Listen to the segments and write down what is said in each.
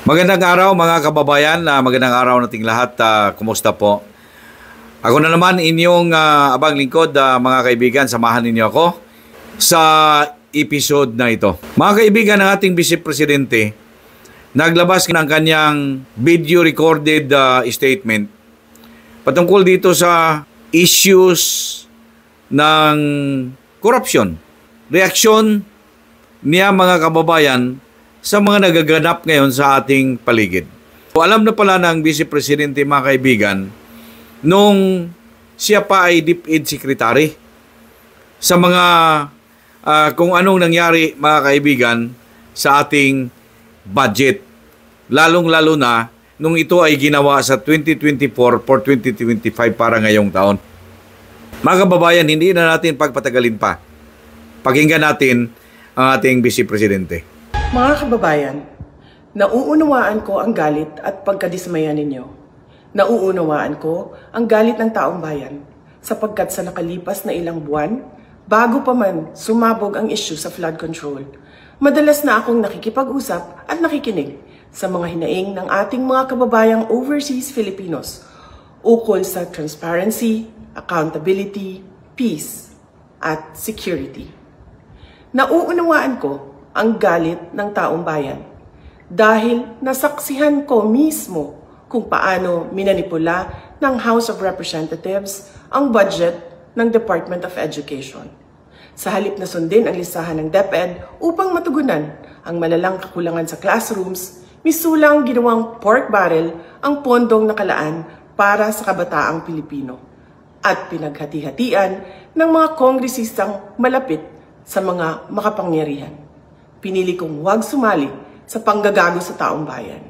Magandang araw mga kababayan, magandang araw nating lahat. Kumusta po? Ako na naman inyong abang lingkod, mga kaibigan, samahan ninyo ako sa episode na ito. Mga kaibigan, ng ating Vice Presidente naglabas ng kanyang video recorded statement patungkol dito sa issues ng corruption. Reaksyon niya mga kababayan sa mga nagaganap ngayon sa ating paligid. Alam na pala ng Vice Presidente mga kaibigan nung siya pa ay DepEd Secretary sa mga kung anong nangyari mga kaibigan sa ating budget. Lalong-lalo na nung ito ay ginawa sa 2024 for 2025 para ngayong taon. Mga kababayan, hindi na natin pagpatagalin pa. Pakinggan natin ang ating Vice Presidente. Mga kababayan, nauunawaan ko ang galit at pagkadismaya ninyo. Nauunawaan ko ang galit ng taong bayan sapagkat sa nakalipas na ilang buwan, bago pa man sumabog ang issue sa flood control, madalas na akong nakikipag-usap at nakikinig sa mga hinaing ng ating mga kababayang overseas Filipinos ukol sa transparency, accountability, peace, at security. Nauunawaan ko ang galit ng taong bayan dahil nasaksihan ko mismo kung paano minanipula ng House of Representatives ang budget ng Department of Education. Sa halip na sundin ang listahan ng DepEd upang matugunan ang malalang kakulangan sa classrooms, misulang ginawang pork barrel ang pondong nakalaan para sa kabataang Pilipino at pinaghati-hatian ng mga kongresistang malapit sa mga makapangyarihan. Pinili kong huwag sumali sa panggagago sa taong bayan.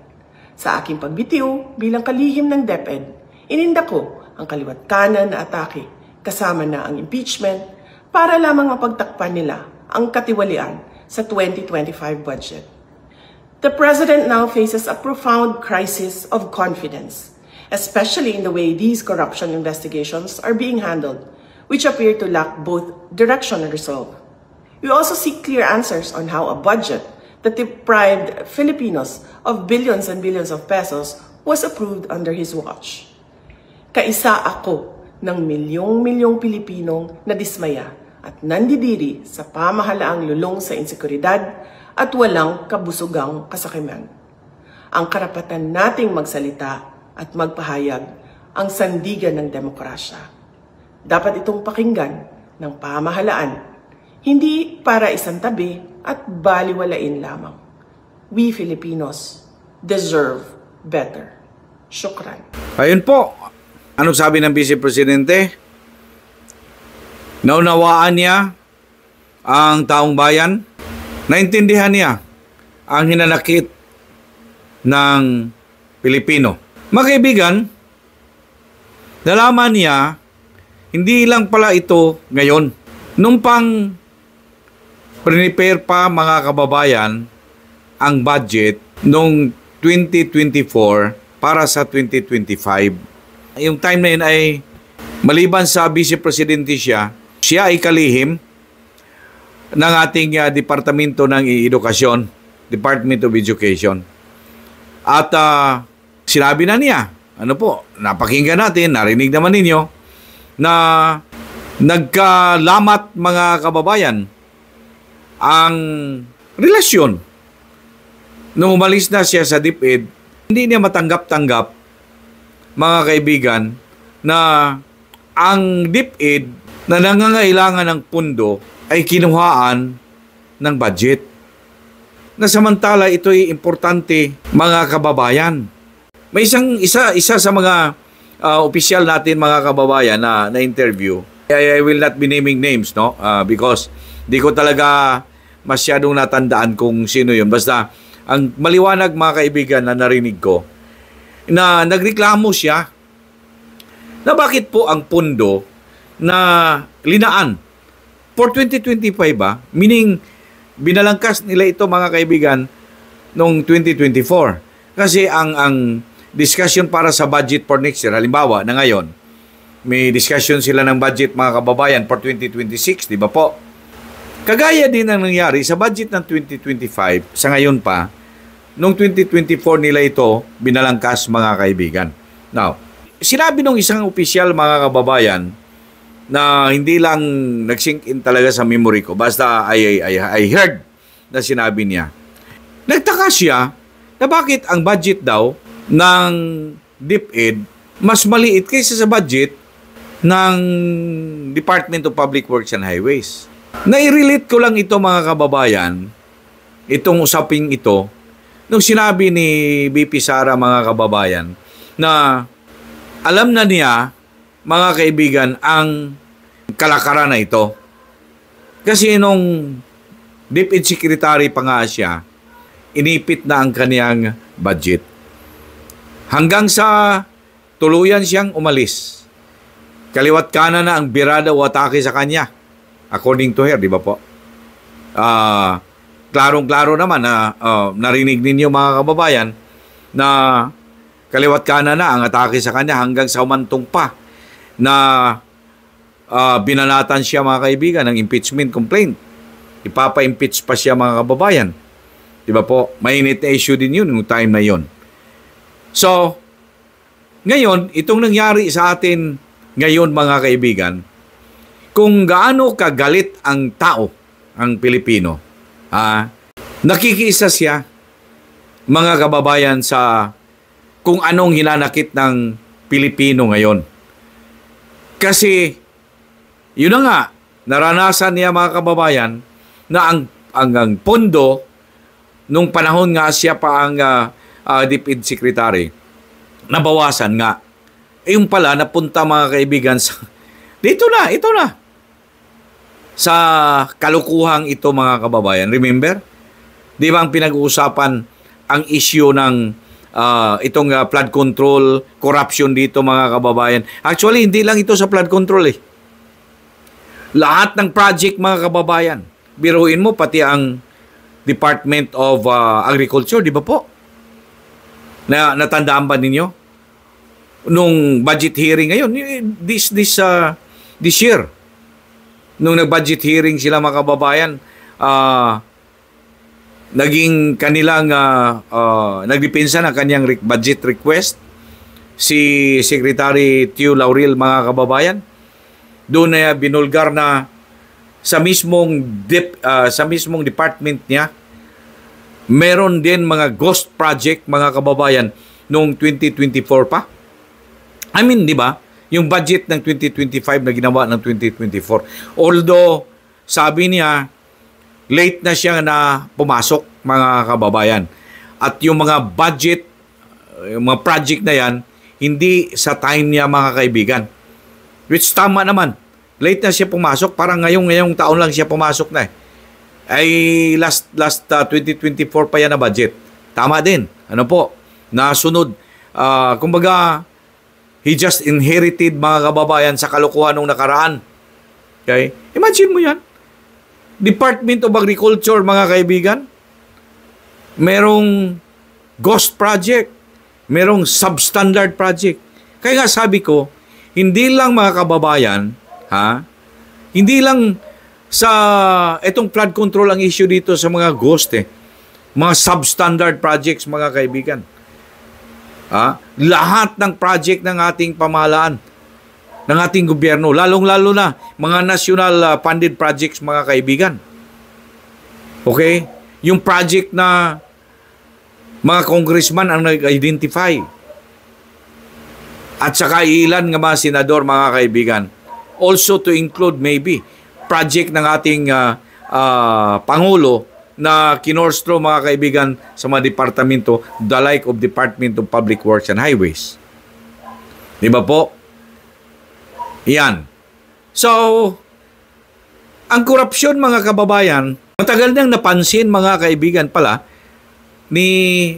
Sa aking pagbitiw bilang kalihim ng DepEd, ininda ko ang kaliwat kanan na atake kasama na ang impeachment para lamang mapagtakpan nila ang katiwalian sa 2025 budget. The President now faces a profound crisis of confidence, especially in the way these corruption investigations are being handled, which appear to lack both direction and resolve. We also seek clear answers on how a budget that deprived Filipinos of billions and billions of pesos was approved under his watch. Kaisa ako ng milyong-milyong Pilipinong nadismaya at nandidiri sa pamahalaang lulong sa insekuridad at walang kabusugang kasakiman. Ang karapatan nating magsalita at magpahayag ang sandigan ng demokrasya. Dapat itong pakinggan ng pamahalaan, hindi para isang tabi at baliwalain lamang. We Filipinos deserve better. Syukran. Ayun po. Anong sabi ng Vice Presidente? Naunawaan niya ang taong bayan. Naintindihan niya ang hinanakit ng Pilipino. Mga kaibigan, nalaman niya, hindi lang pala ito ngayon. Nung pang prepare pa mga kababayan ang budget noong 2024 para sa 2025. Yung time na yun ay maliban sa Vice Presidente siya ay kalihim ng ating Departamento ng Edukasyon, Department of Education. At sinabi na niya, napakinggan natin, narinig naman ninyo, na nagkalamat mga kababayan ang relasyon. Nung umalis na siya sa DepEd, hindi niya matanggap-tanggap, mga kaibigan, na ang DepEd na nangangailangan ng pundo ay kinuhaan ng budget. Na samantala ito'y importante, mga kababayan. May isa sa mga opisyal natin, mga kababayan, na interview. I will not be naming names, no? Because di ko talaga masyadong natandaan kung sino yun. Basta, ang maliwanag mga kaibigan na narinig ko, na nagreklamo siya na bakit po ang pundo na linaan for 2025 meaning binalangkas nila ito mga kaibigan noong 2024. Kasi ang discussion para sa budget for next year, halimbawa na ngayon, may discussion sila ng budget mga kababayan for 2026, di ba po? Kagaya din ang nangyari sa budget ng 2025, sa ngayon pa, Noong 2024 nila ito binalangkas, mga kaibigan. Now, sinabi nung isang opisyal, mga kababayan, na hindi lang nag-sink in talaga sa memory ko. Basta I heard na sinabi niya. Nagtaka siya na bakit ang budget daw ng DepEd mas maliit kaysa sa budget ng Department of Public Works and Highways. Nai-relate ko lang ito, mga kababayan, itong usaping ito, nung sinabi ni BP Sara, mga kababayan, na alam na niya, mga kaibigan, ang kalakaran na ito. Kasi nung DepEd Secretary pa nga siya, inipit na ang kaniyang budget. Hanggang sa tuluyan siyang umalis. Kaliwat kanan na ang birada o atake sa kanya. According to her, di ba po? Klarong-klaro naman na narinig ninyo, mga kababayan, na kaliwat kanan na ang atake sa kanya hanggang sa umantong pa na binanatan siya, mga kaibigan, ng impeachment complaint. Ipapa-impeach pa siya, mga kababayan. Di ba po? Mainit na issue din yun yung time na yun. So, ngayon, itong nangyari sa atin ngayon, mga kaibigan, kung gaano kagalit ang tao, ang Pilipino, nakikiisa siya, mga kababayan, sa kung anong hinanakit ng Pilipino ngayon. Kasi, yun na nga, naranasan niya, mga kababayan, na ang pondo, nung panahon nga siya pa ang DepEd Secretary, nabawasan nga. Yung pala, napunta, mga kaibigan, ito na. Sa kalukuhang ito, mga kababayan. Remember? Di ba ang pinag-uusapan ang issue ng itong flood control, corruption dito, mga kababayan. Actually, hindi lang ito sa flood control eh. Lahat ng project, mga kababayan. Biruin mo, pati ang Department of Agriculture, di ba po? Natandaan ba ninyo? Nung budget hearing ngayon, this year, nung nag-budget hearing sila, mga kababayan, naging kanilang nagdepensa ng kanyang budget request si Secretary Tio Laurel, mga kababayan. Doon na binulgar na sa mismong department niya, meron din mga ghost project, mga kababayan, noong 2024 pa. I mean, di ba? Yung budget ng 2025 na ginawa ng 2024. Although, sabi niya, late na siya na pumasok, mga kababayan. At yung mga budget, yung mga project na yan, hindi sa time niya, mga kaibigan. Which tama naman. Late na siya pumasok. Parang ngayong taon lang siya pumasok na eh. Ay last 2024 pa yan na budget. Tama din. Ano po? Nasunod. Kumbaga, he just inherited, mga kababayan, sa kalokohan nung nakaraan. Okay? Imagine mo yan. Department of Agriculture, mga kaibigan, merong ghost project, merong substandard project. Kaya nga sabi ko, hindi lang, mga kababayan, hindi lang sa itong flood control ang issue dito sa mga ghost eh. Mga substandard projects, mga kaibigan. Lahat ng project ng ating pamahalaan, ng ating gobyerno, lalong-lalo na mga national funded projects, mga kaibigan. Okay? Yung project na mga congressman ang nag-identify. At saka ilan nga mga senador, mga kaibigan. Also to include maybe project ng ating Pangulo na kinorstro, mga kaibigan, sa mga departamento, the like of Department of Public Works and Highways. Di ba po? Yan. So, ang korupsyon, mga kababayan, matagal nang napansin, mga kaibigan, pala ni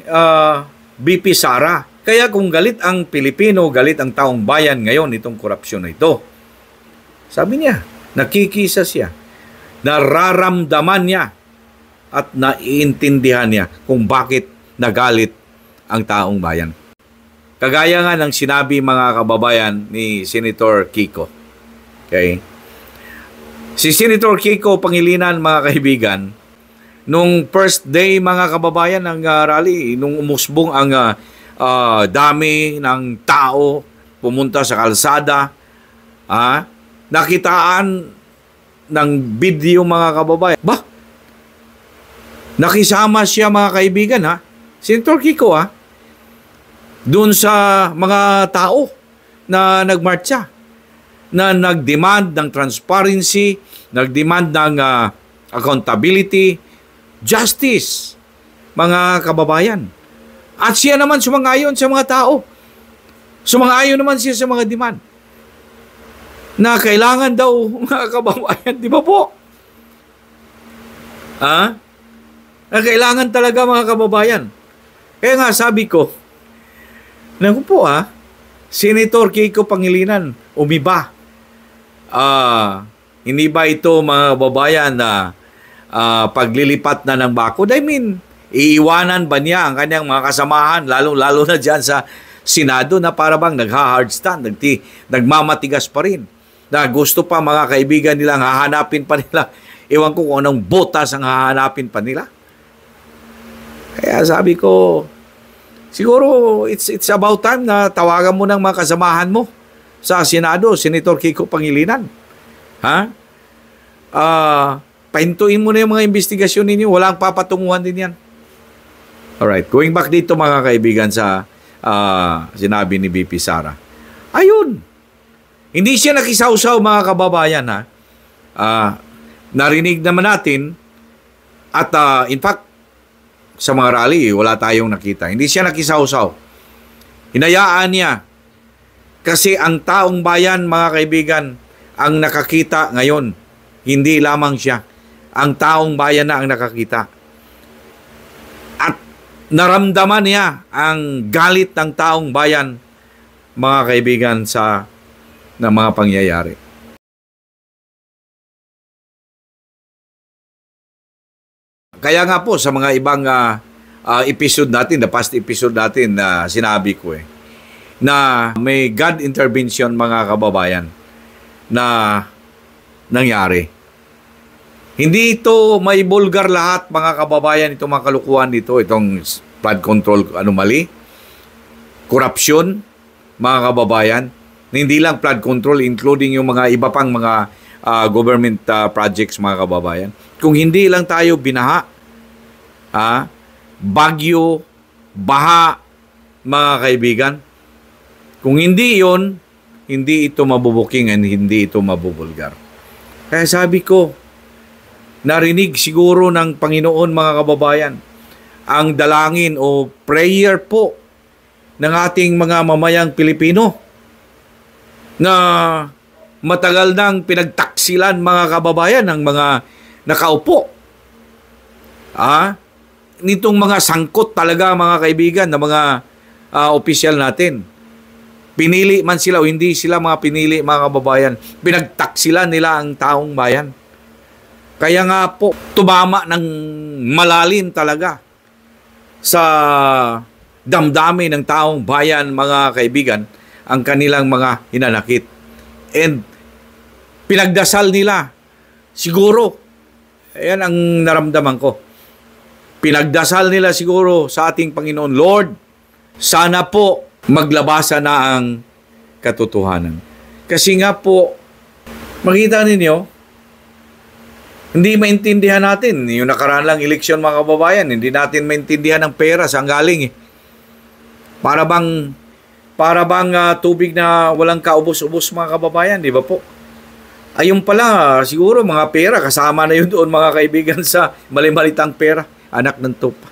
BP Sara. Kaya kung galit ang Pilipino, galit ang taong bayan ngayon itong korupsyon na ito. Sabi niya, nakikisa siya, nararamdaman niya, at naiintindihan niya kung bakit nagalit ang taong bayan. Kagaya nga ng sinabi, mga kababayan, ni Senator Kiko. Okay? Si Senator Kiko Pangilinan, mga kaibigan, Nung first day mga kababayan ng rally, nung umusbong ang dami ng tao pumunta sa kalsada, nakitaan ng video mga kababayan. Nakisama siya mga kaibigan Senator Kiko doon sa mga tao na nagmarcha, na nagdemand ng transparency, nagdemand ng accountability, justice, mga kababayan. At siya naman sumang-ayon sa mga tao. Sumang-ayon naman siya sa mga demand na kailangan daw, mga kababayan, di ba po? Na kailangan talaga, mga kababayan. Kaya nga sabi ko, naku po Senator Kiko Pangilinan, umiba. Hindi ba ito, mga kababayan, na paglilipat na ng bakod? I mean, iiwanan ba niya ang kanyang mga kasamahan, lalo na dyan sa Senado na para bang nagha-hard stand, nagmamatigas pa rin, na gusto pa mga kaibigan nilang hahanapin pa nila. Ewan ko kung anong botas ang hahanapin pa nila. Kaya sabi ko, siguro it's about time na tawagan mo ng mga kasamahan mo sa Senado, Senator Kiko Pangilinan. Pahintuin mo na yung mga investigasyon ninyo. Walang papatunguhan din yan. Alright, going back dito mga kaibigan sa sinabi ni BP Sara. Ayun. Hindi siya nakisawsaw mga kababayan narinig naman natin at in fact sa mga rally wala tayong nakita. Hindi siya nakisawsaw. Hinayaan niya kasi ang taong bayan mga kaibigan ang nakakita ngayon. Hindi lamang siya. Ang taong bayan na ang nakakita. At naramdaman niya ang galit ng taong bayan, mga kaibigan, na mga pangyayari. Kaya nga po sa mga ibang episode natin, the past episode natin na sinabi ko na may God intervention mga kababayan na nangyari. Hindi ito may bulgar lahat mga kababayan, itong mga kalukuhan dito, itong flood control anomaly, corruption mga kababayan, hindi lang flood control, including yung mga iba pang mga government projects mga kababayan. Kung hindi lang tayo binaha, bagyo, baha mga kaibigan, kung hindi yon, hindi ito mabubuking and hindi ito mabubulgar. Kaya sabi ko, narinig siguro ng Panginoon mga kababayan ang dalangin o prayer po ng ating mga mamayang Pilipino na matagal nang pinagtaksilan mga kababayan ng mga nakaupo. Nitong mga sangkot talaga mga kaibigan na mga opisyal natin. Pinili man sila o hindi sila mga pinili mga kababayan, pinagtaksilan nila ang taong bayan. Kaya nga po, tumama ng malalim talaga sa damdamin ng taong bayan, mga kaibigan, ang kanilang mga hinanakit. And pinagdasal nila, siguro, ayan ang naramdaman ko, pinagdasal nila siguro sa ating Panginoon, Lord, sana po maglabasa na ang katotohanan. Kasi nga po, makita ninyo, hindi maintindihan natin. Yung nakaraan lang eleksyon mga kababayan, hindi natin maintindihan ang pera saan galing. Para bang tubig na walang kaubos-ubos mga kababayan, di ba po? Ayun pala, siguro mga pera, kasama na yun doon mga kaibigan sa mali-malitang pera. Anak ng tupa.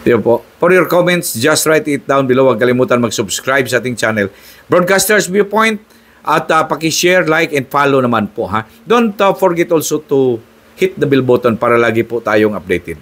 Di ba po? For your comments, just write it down below. Huwag kalimutan mag-subscribe sa ating channel, Broadcasters Viewpoint. At pakishare, like, and follow naman po. Don't forget also to hit the bell button para lagi po tayong updated.